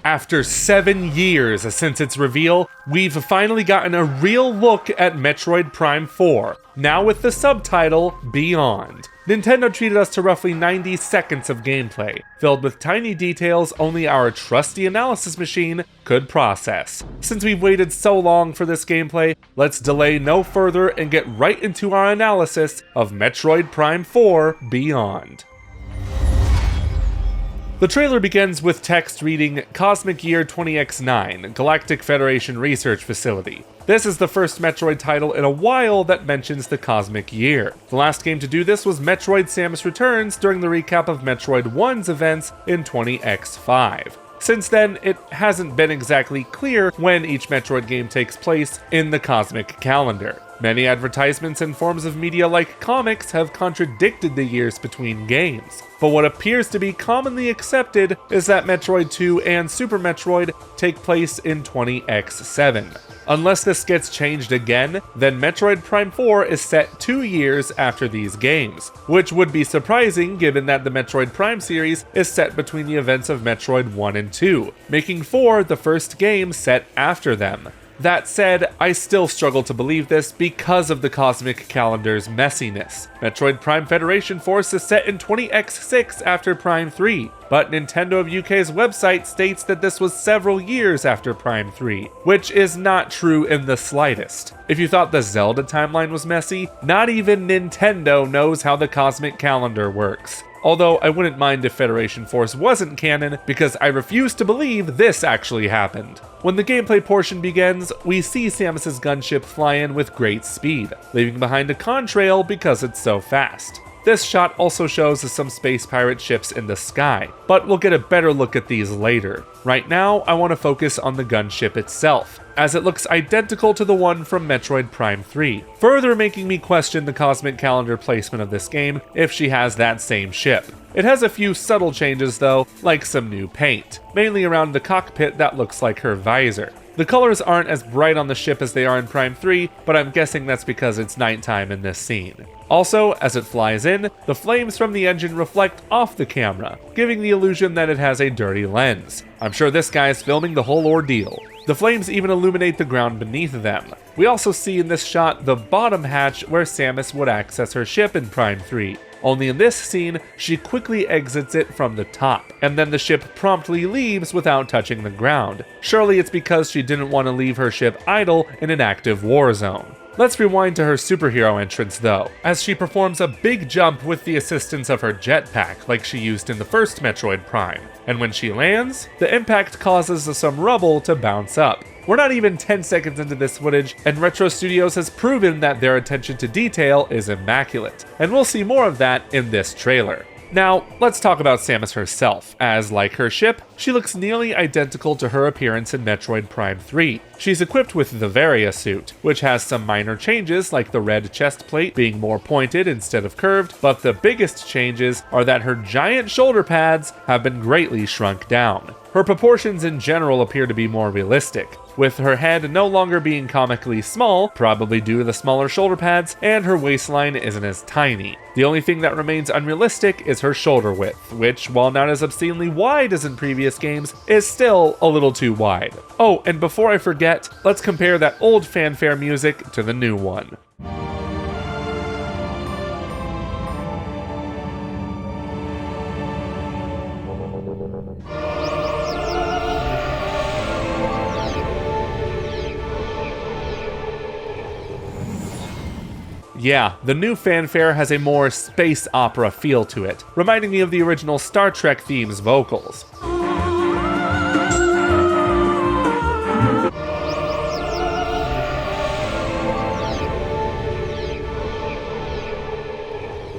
After 7 years since its reveal, we've finally gotten a real look at Metroid Prime 4, now with the subtitle Beyond. Nintendo treated us to roughly 90 seconds of gameplay, filled with tiny details only our trusty analysis machine could process. Since we've waited so long for this gameplay, let's delay no further and get right into our analysis of Metroid Prime 4 Beyond. The trailer begins with text reading Cosmic Year 20X9, Galactic Federation Research Facility. This is the first Metroid title in a while that mentions the Cosmic Year. The last game to do this was Metroid Samus Returns during the recap of Metroid 1's events in 20X5. Since then, it hasn't been exactly clear when each Metroid game takes place in the cosmic calendar. Many advertisements and forms of media like comics have contradicted the years between games, but what appears to be commonly accepted is that Metroid 2 and Super Metroid take place in 20X7. Unless this gets changed again, then Metroid Prime 4 is set 2 years after these games, which would be surprising given that the Metroid Prime series is set between the events of Metroid 1 and 2, making 4 the first game set after them. That said, I still struggle to believe this because of the cosmic calendar's messiness. Metroid Prime Federation Force is set in 20X6 after Prime 3, but Nintendo of UK's website states that this was several years after Prime 3, which is not true in the slightest. If you thought the Zelda timeline was messy, not even Nintendo knows how the cosmic calendar works. Although I wouldn't mind if Federation Force wasn't canon, because I refuse to believe this actually happened. When the gameplay portion begins, we see Samus's gunship fly in with great speed, leaving behind a contrail because it's so fast. This shot also shows some space pirate ships in the sky, but we'll get a better look at these later. Right now, I want to focus on the gunship itself, as it looks identical to the one from Metroid Prime 3, further making me question the cosmic calendar placement of this game if she has that same ship. It has a few subtle changes though, like some new paint, mainly around the cockpit that looks like her visor. The colors aren't as bright on the ship as they are in Prime 3, but I'm guessing that's because it's nighttime in this scene. Also, as it flies in, the flames from the engine reflect off the camera, giving the illusion that it has a dirty lens. I'm sure this guy is filming the whole ordeal. The flames even illuminate the ground beneath them. We also see in this shot the bottom hatch where Samus would access her ship in Prime 3. Only in this scene, she quickly exits it from the top, and then the ship promptly leaves without touching the ground. Surely it's because she didn't want to leave her ship idle in an active war zone. Let's rewind to her superhero entrance though, as she performs a big jump with the assistance of her jetpack like she used in the first Metroid Prime. And when she lands, the impact causes some rubble to bounce up. We're not even 10 seconds into this footage, and Retro Studios has proven that their attention to detail is immaculate, and we'll see more of that in this trailer. Now, let's talk about Samus herself, as like her ship, she looks nearly identical to her appearance in Metroid Prime 3. She's equipped with the Varia suit, which has some minor changes like the red chest plate being more pointed instead of curved, but the biggest changes are that her giant shoulder pads have been greatly shrunk down. Her proportions in general appear to be more realistic, with her head no longer being comically small, probably due to the smaller shoulder pads, and her waistline isn't as tiny. The only thing that remains unrealistic is her shoulder width, which, while not as obscenely wide as in previous games, is still a little too wide. Oh, and before I forget, let's compare that old fanfare music to the new one. Yeah, the new fanfare has a more space opera feel to it, reminding me of the original Star Trek theme's vocals.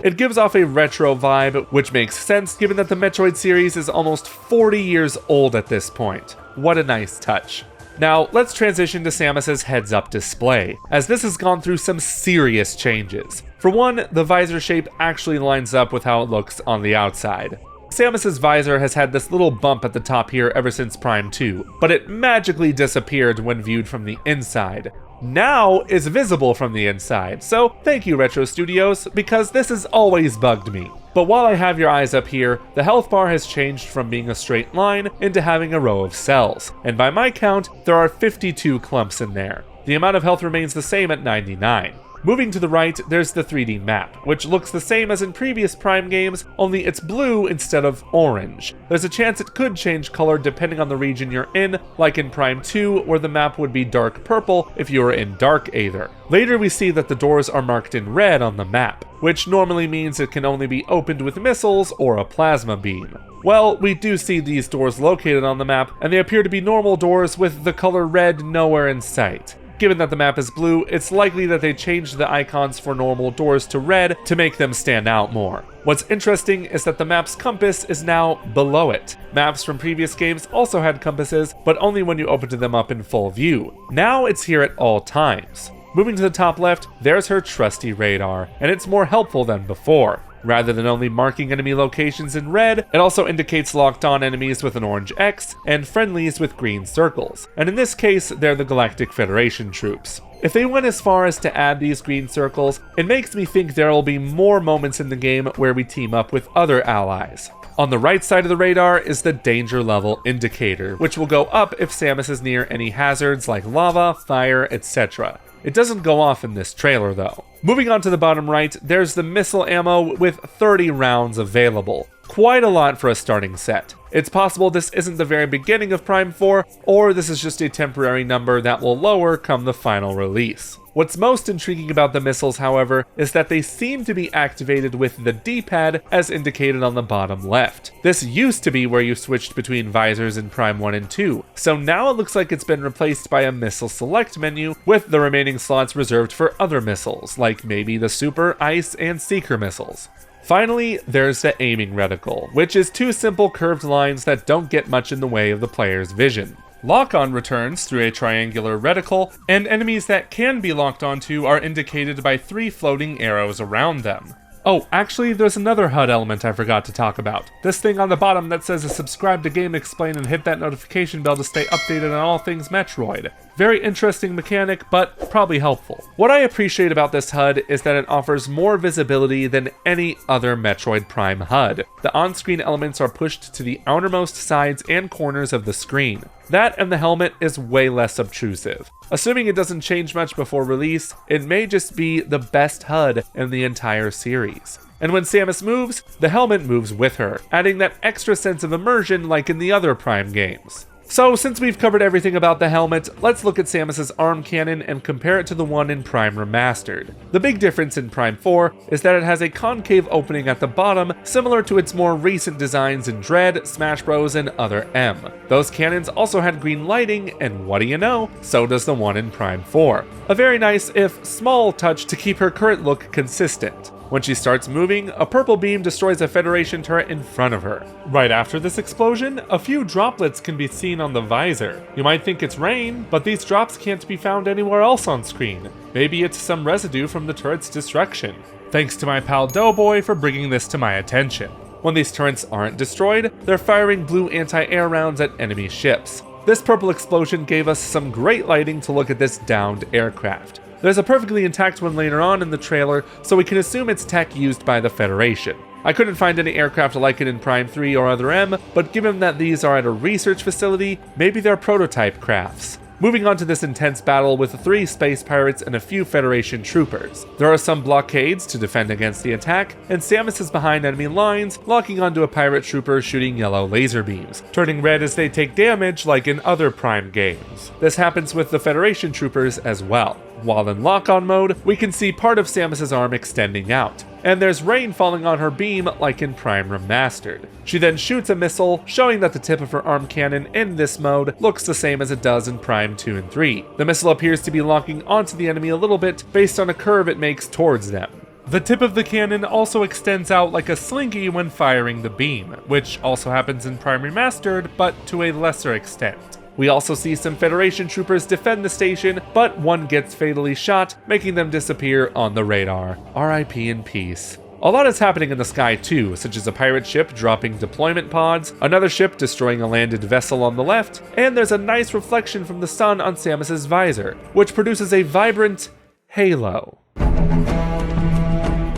It gives off a retro vibe, which makes sense given that the Metroid series is almost 40 years old at this point. What a nice touch. Now, let's transition to Samus's heads-up display, as this has gone through some serious changes. For one, the visor shape actually lines up with how it looks on the outside. Samus's visor has had this little bump at the top here ever since Prime 2, but it magically disappeared when viewed from the inside. now is visible from the inside, so thank you Retro Studios, because this has always bugged me. But while I have your eyes up here, the health bar has changed from being a straight line into having a row of cells, and by my count, there are 52 clumps in there. The amount of health remains the same at 99. Moving to the right, there's the 3D map, which looks the same as in previous Prime games, only it's blue instead of orange. There's a chance it could change color depending on the region you're in, like in Prime 2, where the map would be dark purple if you were in Dark Aether. Later we see that the doors are marked in red on the map, which normally means it can only be opened with missiles or a plasma beam. Well, we do see these doors located on the map, and they appear to be normal doors with the color red nowhere in sight. Given that the map is blue, it's likely that they changed the icons for normal doors to red to make them stand out more. What's interesting is that the map's compass is now below it. Maps from previous games also had compasses, but only when you opened them up in full view. Now it's here at all times. Moving to the top left, there's her trusty radar, and it's more helpful than before. Rather than only marking enemy locations in red, it also indicates locked-on enemies with an orange X and friendlies with green circles, and in this case, they're the Galactic Federation troops. If they went as far as to add these green circles, it makes me think there will be more moments in the game where we team up with other allies. On the right side of the radar is the danger level indicator, which will go up if Samus is near any hazards like lava, fire, etc. It doesn't go off in this trailer though. Moving on to the bottom right, there's the missile ammo with 30 rounds available. Quite a lot for a starting set. It's possible this isn't the very beginning of Prime 4, or this is just a temporary number that will lower come the final release. What's most intriguing about the missiles, however, is that they seem to be activated with the D-pad as indicated on the bottom left. This used to be where you switched between visors in Prime 1 and 2, so now it looks like it's been replaced by a missile select menu with the remaining slots reserved for other missiles, like maybe the Super, Ice, and Seeker missiles. Finally, there's the aiming reticle, which is two simple curved lines that don't get much in the way of the player's vision. Lock-on returns through a triangular reticle, and enemies that can be locked onto are indicated by 3 floating arrows around them. Oh, actually, there's another HUD element I forgot to talk about. This thing on the bottom that says to subscribe to GameXplain and hit that notification bell to stay updated on all things Metroid. Very interesting mechanic, but probably helpful. What I appreciate about this HUD is that it offers more visibility than any other Metroid Prime HUD. The on-screen elements are pushed to the outermost sides and corners of the screen. That and the helmet is way less obtrusive. Assuming it doesn't change much before release, it may just be the best HUD in the entire series. And when Samus moves, the helmet moves with her, adding that extra sense of immersion like in the other Prime games. So since we've covered everything about the helmet, let's look at Samus's arm cannon and compare it to the one in Prime Remastered. The big difference in Prime 4 is that it has a concave opening at the bottom, similar to its more recent designs in Dread, Smash Bros, and Other M. Those cannons also had green lighting, and what do you know, so does the one in Prime 4. A very nice, if small, touch to keep her current look consistent. When she starts moving, a purple beam destroys a Federation turret in front of her. Right after this explosion, a few droplets can be seen on the visor. You might think it's rain, but these drops can't be found anywhere else on screen. Maybe it's some residue from the turret's destruction. Thanks to my pal Doughboy for bringing this to my attention. When these turrets aren't destroyed, they're firing blue anti-air rounds at enemy ships. This purple explosion gave us some great lighting to look at this downed aircraft. There's a perfectly intact one later on in the trailer, so we can assume it's tech used by the Federation. I couldn't find any aircraft like it in Prime 3 or Other M, but given that these are at a research facility, maybe they're prototype crafts. Moving on to this intense battle with 3 space pirates and a few Federation troopers. There are some blockades to defend against the attack, and Samus is behind enemy lines, locking onto a pirate trooper shooting yellow laser beams, turning red as they take damage like in other Prime games. This happens with the Federation troopers as well. While in lock-on mode, we can see part of Samus's arm extending out, and there's rain falling on her beam like in Prime Remastered. She then shoots a missile, showing that the tip of her arm cannon in this mode looks the same as it does in Prime 2 and 3. The missile appears to be locking onto the enemy a little bit based on a curve it makes towards them. The tip of the cannon also extends out like a slinky when firing the beam, which also happens in Prime Remastered, but to a lesser extent. We also see some Federation troopers defend the station, but one gets fatally shot, making them disappear on the radar. RIP in peace. A lot is happening in the sky too, such as a pirate ship dropping deployment pods, another ship destroying a landed vessel on the left, and there's a nice reflection from the sun on Samus's visor, which produces a vibrant halo.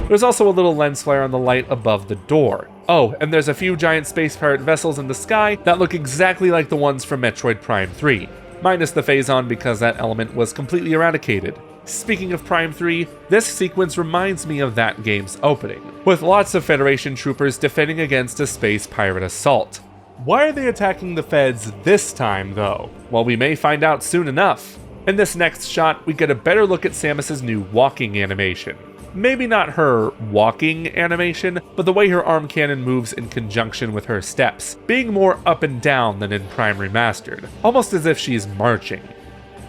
There's also a little lens flare on the light above the door. Oh, and there's a few giant space pirate vessels in the sky that look exactly like the ones from Metroid Prime 3, minus the phazon because that element was completely eradicated. Speaking of Prime 3, this sequence reminds me of that game's opening, with lots of Federation troopers defending against a space pirate assault. Why are they attacking the feds this time, though? Well, we may find out soon enough. In this next shot, we get a better look at Samus's new walking animation. Maybe not her walking animation, but the way her arm cannon moves in conjunction with her steps, being more up and down than in Prime Remastered, almost as if she's marching.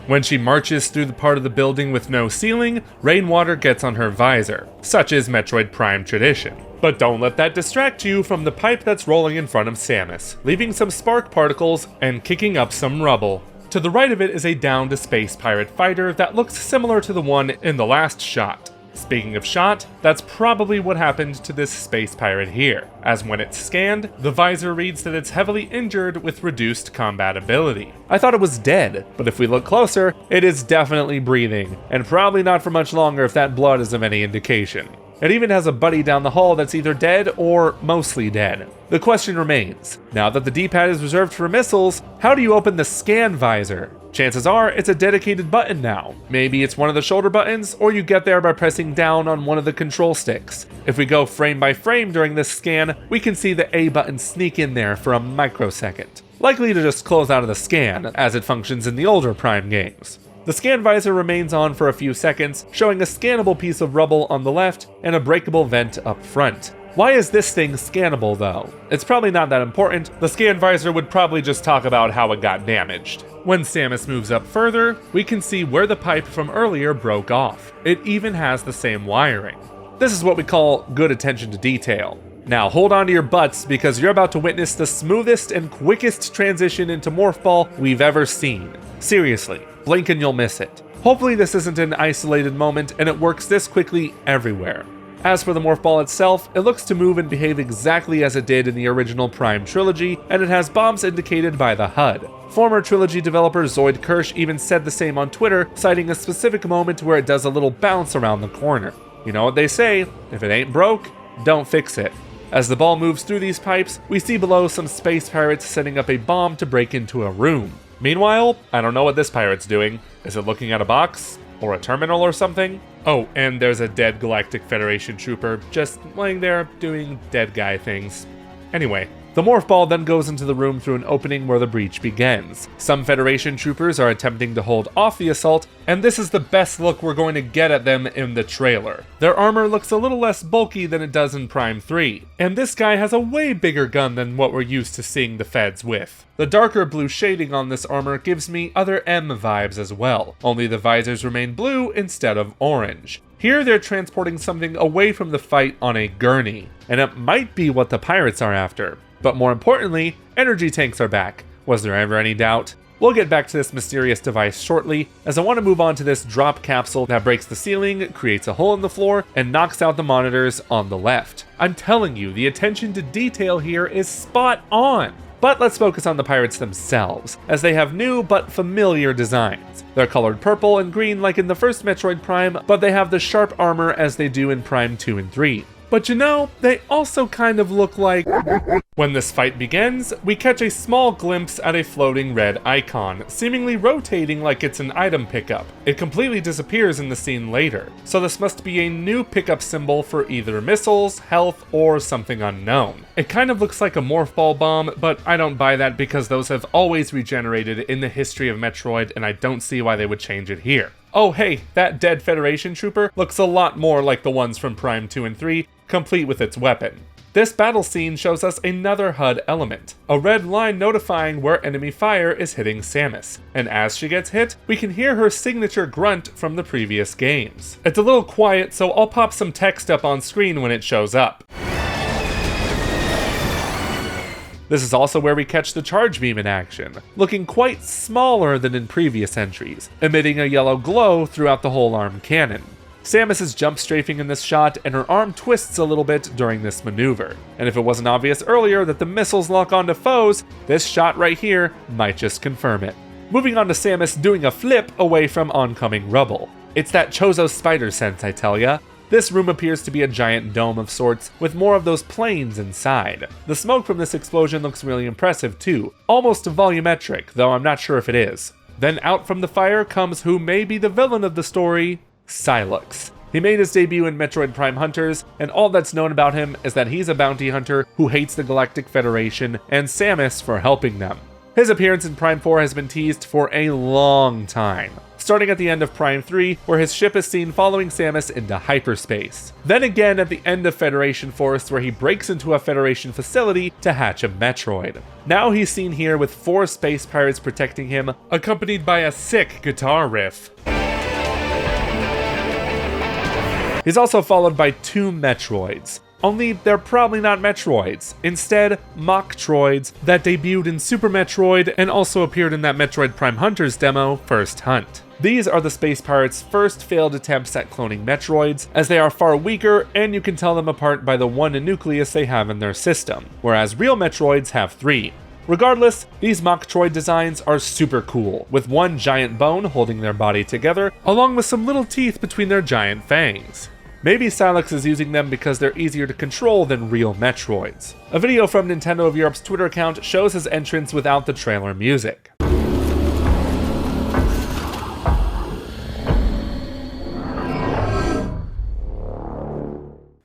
When she marches through the part of the building with no ceiling, rainwater gets on her visor, such is Metroid Prime tradition. But don't let that distract you from the pipe that's rolling in front of Samus, leaving some spark particles and kicking up some rubble. To the right of it is a downed space pirate fighter that looks similar to the one in the last shot. Speaking of shot, that's probably what happened to this space pirate here, as when it's scanned, the visor reads that it's heavily injured with reduced combat ability. I thought it was dead, but if we look closer, it is definitely breathing, and probably not for much longer if that blood is of any indication. It even has a buddy down the hall that's either dead or mostly dead. The question remains, now that the D-pad is reserved for missiles, how do you open the scan visor? Chances are it's a dedicated button now. Maybe it's one of the shoulder buttons, or you get there by pressing down on one of the control sticks. If we go frame by frame during this scan, we can see the A button sneak in there for a microsecond, likely to just close out of the scan, as it functions in the older Prime games. The scan visor remains on for a few seconds, showing a scannable piece of rubble on the left and a breakable vent up front. Why is this thing scannable though? It's probably not that important. The scan visor would probably just talk about how it got damaged. When Samus moves up further, we can see where the pipe from earlier broke off. It even has the same wiring. This is what we call good attention to detail. Now hold on to your butts because you're about to witness the smoothest and quickest transition into Morph Ball we've ever seen. Seriously, blink and you'll miss it. Hopefully this isn't an isolated moment and it works this quickly everywhere. As for the Morph Ball itself, it looks to move and behave exactly as it did in the original Prime trilogy, and it has bombs indicated by the HUD. Former trilogy developer Zoid Kirsch even said the same on Twitter, citing a specific moment where it does a little bounce around the corner. You know what they say, if it ain't broke, don't fix it. As the ball moves through these pipes, we see below some space pirates setting up a bomb to break into a room. Meanwhile, I don't know what this pirate's doing. Is it looking at a box? Or a terminal or something? Oh, and there's a dead Galactic Federation trooper just laying there doing dead guy things. Anyway, the Morph Ball then goes into the room through an opening where the breach begins. Some Federation troopers are attempting to hold off the assault, and this is the best look we're going to get at them in the trailer. Their armor looks a little less bulky than it does in Prime 3, and this guy has a way bigger gun than what we're used to seeing the feds with. The darker blue shading on this armor gives me other M vibes as well, only the visors remain blue instead of orange. Here they're transporting something away from the fight on a gurney, and it might be what the pirates are after. But more importantly, energy tanks are back. Was there ever any doubt? We'll get back to this mysterious device shortly, as I want to move on to this drop capsule that breaks the ceiling, creates a hole in the floor, and knocks out the monitors on the left. I'm telling you, the attention to detail here is spot on! But let's focus on the pirates themselves, as they have new but familiar designs. They're colored purple and green like in the first Metroid Prime, but they have the sharp armor as they do in Prime 2 and 3. But you know, they also kind of look like... When this fight begins, we catch a small glimpse at a floating red icon, seemingly rotating like it's an item pickup. It completely disappears in the scene later, so this must be a new pickup symbol for either missiles, health, or something unknown. It kind of looks like a Morph Ball bomb, but I don't buy that because those have always regenerated in the history of Metroid, and I don't see why they would change it here. Oh hey, that dead Federation trooper looks a lot more like the ones from Prime 2 and 3, complete with its weapon. This battle scene shows us another HUD element, a red line notifying where enemy fire is hitting Samus, and as she gets hit, we can hear her signature grunt from the previous games. It's a little quiet, so I'll pop some text up on screen when it shows up. This is also where we catch the charge beam in action, looking quite smaller than in previous entries, emitting a yellow glow throughout the whole arm cannon. Samus is jump strafing in this shot, and her arm twists a little bit during this maneuver. And if it wasn't obvious earlier that the missiles lock onto foes, this shot right here might just confirm it. Moving on to Samus doing a flip away from oncoming rubble. It's that Chozo spider sense, I tell ya. This room appears to be a giant dome of sorts, with more of those planes inside. The smoke from this explosion looks really impressive too, almost volumetric, though I'm not sure if it is. Then out from the fire comes who may be the villain of the story, Sylux. He made his debut in Metroid Prime Hunters, and all that's known about him is that he's a bounty hunter who hates the Galactic Federation and Samus for helping them. His appearance in Prime 4 has been teased for a long time, starting at the end of Prime 3, where his ship is seen following Samus into hyperspace. Then again at the end of Federation Force, where he breaks into a Federation facility to hatch a Metroid. Now he's seen here with 4 space pirates protecting him, accompanied by a sick guitar riff. He's also followed by 2 Metroids. Only they're probably not Metroids. Instead, Mock-Troids that debuted in Super Metroid and also appeared in that Metroid Prime Hunters demo, First Hunt. These are the Space Pirates' first failed attempts at cloning Metroids, as they are far weaker and you can tell them apart by the 1 nucleus they have in their system, whereas real Metroids have 3. Regardless, these Mock-Troid designs are super cool, with 1 giant bone holding their body together, along with some little teeth between their giant fangs. Maybe Sylux is using them because they're easier to control than real Metroids. A video from Nintendo of Europe's Twitter account shows his entrance without the trailer music.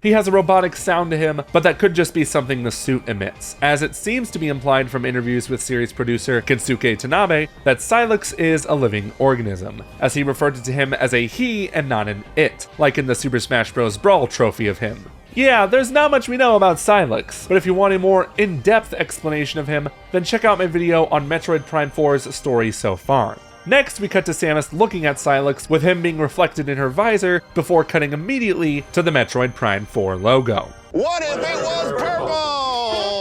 He has a robotic sound to him, but that could just be something the suit emits, as it seems to be implied from interviews with series producer Kensuke Tanabe that Sylux is a living organism, as he referred to him as a he and not an it, like in the Super Smash Bros. Brawl trophy of him. Yeah, there's not much we know about Sylux, but if you want a more in-depth explanation of him, then check out my video on Metroid Prime 4's story so far. Next, we cut to Samus looking at Sylux, with him being reflected in her visor, before cutting immediately to the Metroid Prime 4 logo. What if it was purple?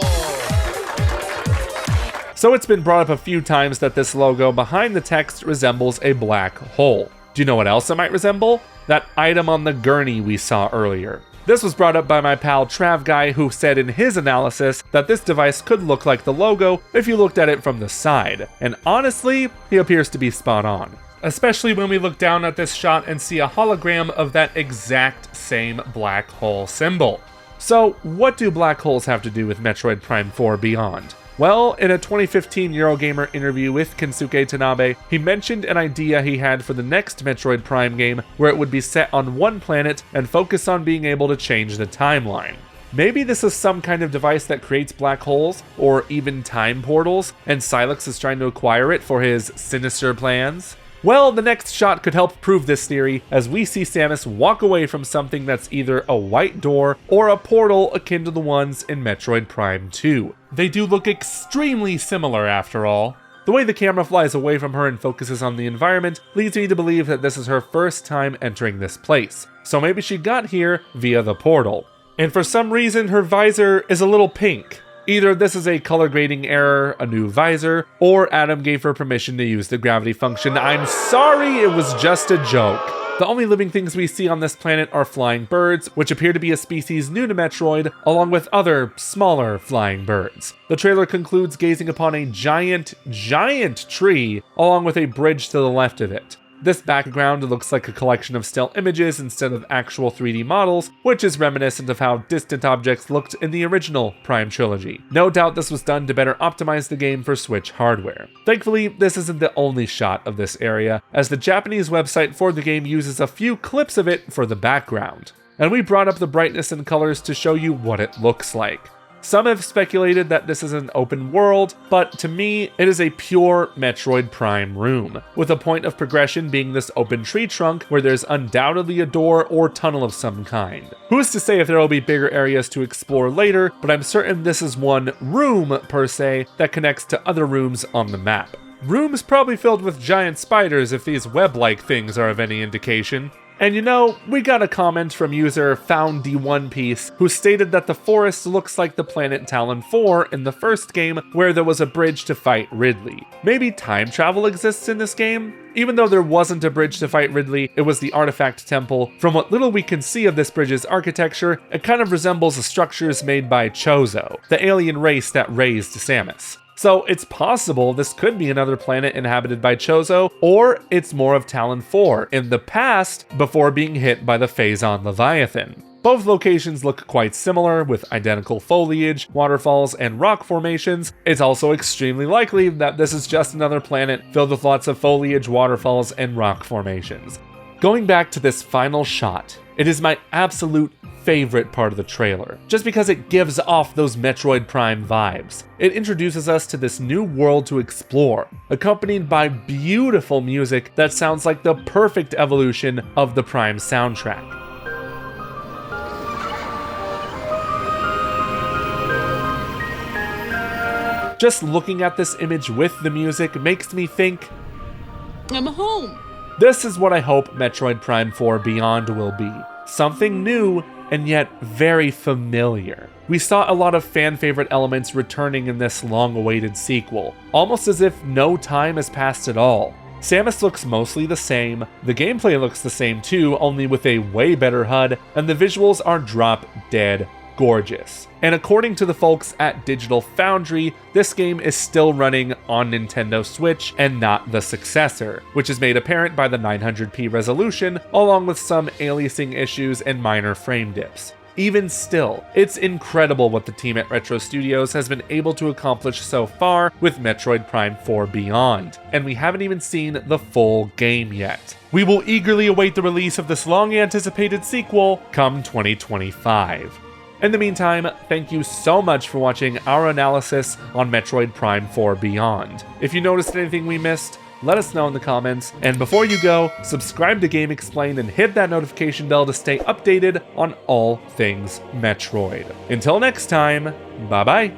So it's been brought up a few times that this logo behind the text resembles a black hole. Do you know what else it might resemble? That item on the gurney we saw earlier. This was brought up by my pal Trav Guy, who said in his analysis that this device could look like the logo if you looked at it from the side, and honestly, he appears to be spot on. Especially when we look down at this shot and see a hologram of that exact same black hole symbol. So, what do black holes have to do with Metroid Prime 4 Beyond? Well, in a 2015 Eurogamer interview with Kensuke Tanabe, he mentioned an idea he had for the next Metroid Prime game where it would be set on one planet and focus on being able to change the timeline. Maybe this is some kind of device that creates black holes, or even time portals, and Sylux is trying to acquire it for his sinister plans? Well, the next shot could help prove this theory, as we see Samus walk away from something that's either a white door or a portal akin to the ones in Metroid Prime 2. They do look extremely similar after all. The way the camera flies away from her and focuses on the environment leads me to believe that this is her first time entering this place, so maybe she got here via the portal. And for some reason her visor is a little pink. Either this is a color grading error, a new visor, or Adam gave her permission to use the gravity function. I'm sorry, it was just a joke. The only living things we see on this planet are flying birds, which appear to be a species new to Metroid, along with other, smaller flying birds. The trailer concludes gazing upon a giant tree, along with a bridge to the left of it. This background looks like a collection of still images instead of actual 3D models, which is reminiscent of how distant objects looked in the original Prime trilogy. No doubt this was done to better optimize the game for Switch hardware. Thankfully, this isn't the only shot of this area, as the Japanese website for the game uses a few clips of it for the background. And we brought up the brightness and colors to show you what it looks like. Some have speculated that this is an open world, but to me, it is a pure Metroid Prime room, with a point of progression being this open tree trunk where there's undoubtedly a door or tunnel of some kind. Who's to say if there will be bigger areas to explore later, but I'm certain this is one room, per se, that connects to other rooms on the map. Rooms probably filled with giant spiders if these web-like things are of any indication. And you know, we got a comment from user Found D1 Piece who stated that the forest looks like the planet Talon 4 in the first game where there was a bridge to fight Ridley. Maybe time travel exists in this game? Even though there wasn't a bridge to fight Ridley, it was the Artifact Temple. From what little we can see of this bridge's architecture, it kind of resembles the structures made by Chozo, the alien race that raised Samus. So it's possible this could be another planet inhabited by Chozo, or it's more of Talon 4 in the past before being hit by the Phazon Leviathan. Both locations look quite similar, with identical foliage, waterfalls, and rock formations. It's also extremely likely that this is just another planet filled with lots of foliage, waterfalls, and rock formations. Going back to this final shot, it is my absolute favorite part of the trailer, just because it gives off those Metroid Prime vibes. It introduces us to this new world to explore, accompanied by beautiful music that sounds like the perfect evolution of the Prime soundtrack. Just looking at this image with the music makes me think, I'm home. This is what I hope Metroid Prime 4 Beyond will be. Something new, and yet very familiar. We saw a lot of fan-favorite elements returning in this long-awaited sequel, almost as if no time has passed at all. Samus looks mostly the same, the gameplay looks the same too, only with a way better HUD, and the visuals are drop-dead gorgeous. And according to the folks at Digital Foundry, this game is still running on Nintendo Switch and not the successor, which is made apparent by the 900p resolution, along with some aliasing issues and minor frame dips. Even still, it's incredible what the team at Retro Studios has been able to accomplish so far with Metroid Prime 4 Beyond, and we haven't even seen the full game yet. We will eagerly await the release of this long-anticipated sequel come 2025. In the meantime, thank you so much for watching our analysis on Metroid Prime 4 Beyond. If you noticed anything we missed, let us know in the comments, and before you go, subscribe to GameXplain and hit that notification bell to stay updated on all things Metroid. Until next time, bye bye!